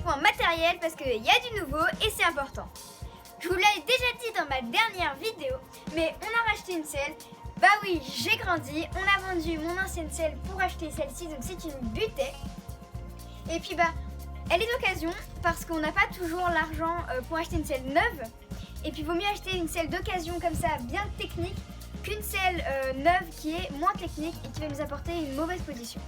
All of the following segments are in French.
point matériel parce qu'il y a du nouveau et c'est important. Je vous l'avais déjà dit dans ma dernière vidéo, mais on a racheté une selle. Bah oui, j'ai grandi, on a vendu mon ancienne selle pour acheter celle-ci, donc c'est une butée. Et puis bah, elle est d'occasion parce qu'on n'a pas toujours l'argent pour acheter une selle neuve. Et puis vaut mieux acheter une selle d'occasion comme ça, bien technique, qu'une selle neuve qui est moins technique et qui va nous apporter une mauvaise position.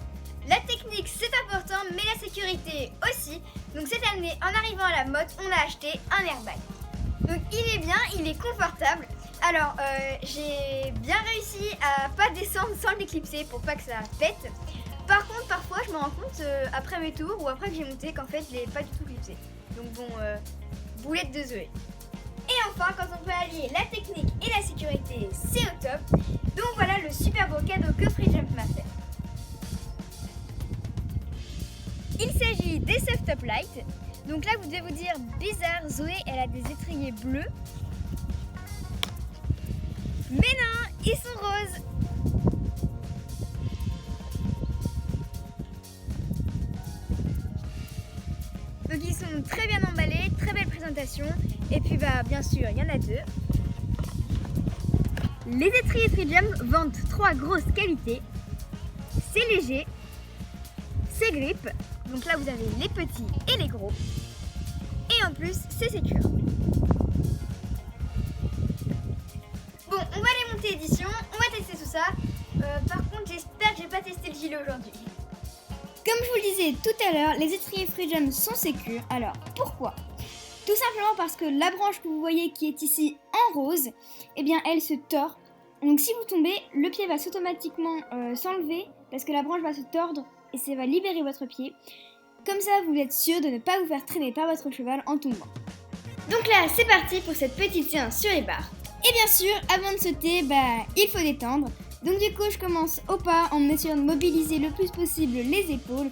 La technique c'est important, mais la sécurité aussi. Donc cette année, en arrivant à la motte, on a acheté un airbag. Donc il est bien, il est confortable. Alors j'ai bien réussi à pas descendre sans l'éclipser pour pas que ça pète. Par contre, parfois je me rends compte après mes tours ou après que j'ai monté qu'en fait je l'ai pas du tout clipsé. Donc bon, boulette de Zoé. Et enfin, quand on peut allier la technique et la sécurité, c'est au top. Donc voilà le super beau cadeau que Freejump m'a fait. Il s'agit des Soft Top Light. Donc là, vous devez vous dire, bizarre, Zoé, elle a des étriers bleus. Mais non, ils sont roses. Donc ils sont très bien emballés, très belle présentation. Et puis bah bien sûr, il y en a deux. Les étriers Freejump vantent 3 grosses qualités. C'est léger, c'est grip. Donc là vous avez les petits et les gros. Et en plus c'est sécure. Bon, on va les monter édition, on va tester tout ça. Par contre j'espère que j'ai pas testé le gilet aujourd'hui. Comme je vous le disais tout à l'heure, les étriers Freejump sont sécures. Alors pourquoi ? Tout simplement parce que la branche que vous voyez qui est ici en rose, eh bien elle se tord. Donc si vous tombez, le pied va automatiquement s'enlever parce que la branche va se tordre et ça va libérer votre pied. Comme ça, vous êtes sûr de ne pas vous faire traîner par votre cheval en tombant. Donc là, c'est parti pour cette petite séance sur les barres. Et bien sûr, avant de sauter, il faut détendre. Donc du coup, je commence au pas en essayant de mobiliser le plus possible les épaules.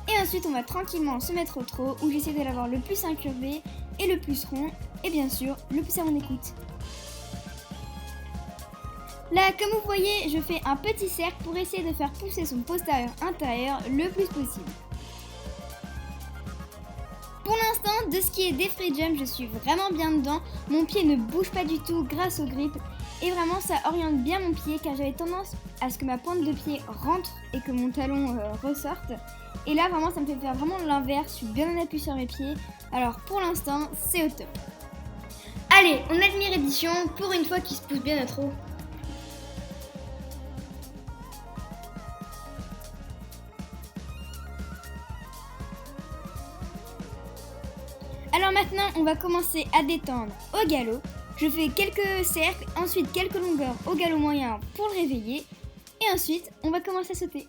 Et ensuite, on va tranquillement se mettre au trot où j'essaie de l'avoir le plus incurvé et le plus rond. Et bien sûr, le plus à mon écoute. Là, comme vous voyez, je fais un petit cercle pour essayer de faire pousser son postérieur intérieur le plus possible. Pour l'instant, de ce qui est des Freejump, je suis vraiment bien dedans. Mon pied ne bouge pas du tout grâce au grip. Et vraiment, ça oriente bien mon pied car j'avais tendance à ce que ma pointe de pied rentre et que mon talon ressorte. Et là, vraiment, ça me fait faire vraiment l'inverse. Je suis bien en appui sur mes pieds. Alors, pour l'instant, c'est au top. Allez, on admire édition pour une fois qu'il se pousse bien notre trot. Alors maintenant, on va commencer à détendre au galop. Je fais quelques cercles, ensuite quelques longueurs au galop moyen pour le réveiller. Et ensuite, on va commencer à sauter.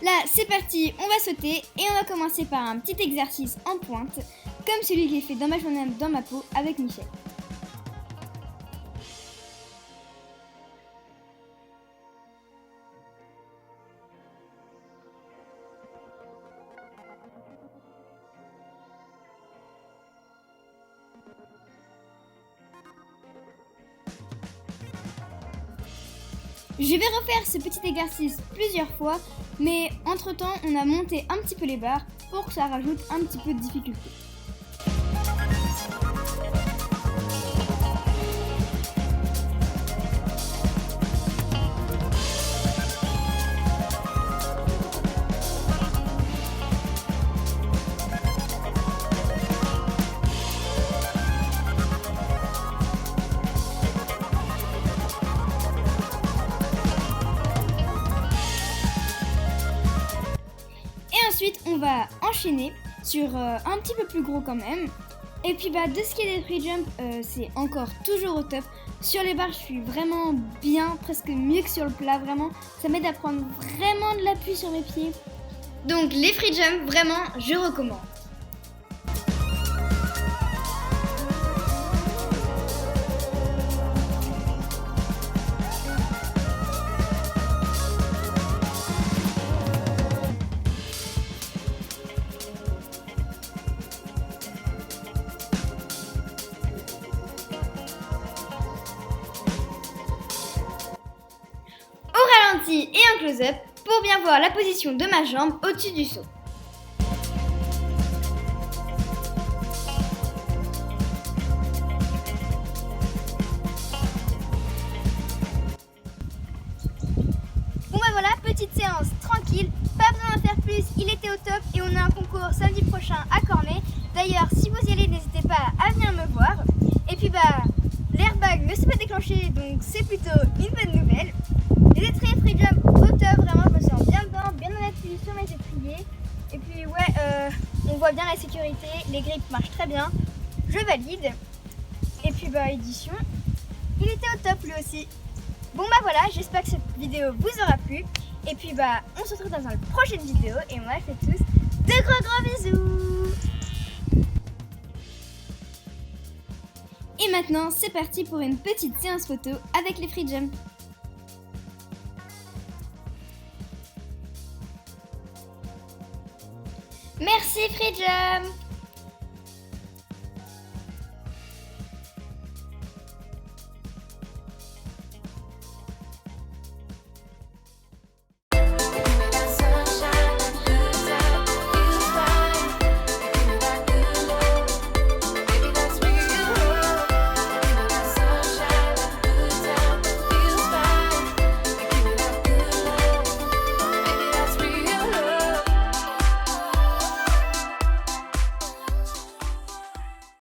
Là, c'est parti, on va sauter et on va commencer par un petit exercice en pointe, comme celui que j'ai fait dans ma journée dans ma peau avec Michel. Je vais refaire ce petit exercice plusieurs fois, mais entre-temps, on a monté un petit peu les barres pour que ça rajoute un petit peu de difficulté. Ensuite, on va enchaîner sur un petit peu plus gros quand même. Et puis de ce qui est des free jump, c'est encore toujours au top. Sur les barres, je suis vraiment bien, presque mieux que sur le plat, vraiment. Ça m'aide à prendre vraiment de l'appui sur mes pieds. Donc les free jump, vraiment, je recommande. Et un close-up pour bien voir la position de ma jambe au-dessus du seau. Bon voilà, petite séance tranquille, pas besoin d'en faire plus, il était au top et on a un concours samedi prochain à Cornet. D'ailleurs, si vous y allez, n'hésitez pas à venir me voir. Et puis l'airbag ne s'est pas déclenché, donc c'est plutôt une bonne nouvelle. Les étriers free jump au top, vraiment je me sens bien dedans, bien en appui sur mes étriers. Et puis on voit bien la sécurité, les grips marchent très bien, je valide. Et puis édition, il était au top lui aussi. Bon voilà, j'espère que cette vidéo vous aura plu. Et puis on se retrouve dans une prochaine vidéo et moi je fais tous de gros bisous. Et maintenant c'est parti pour une petite séance photo avec les free jump. Merci free jump.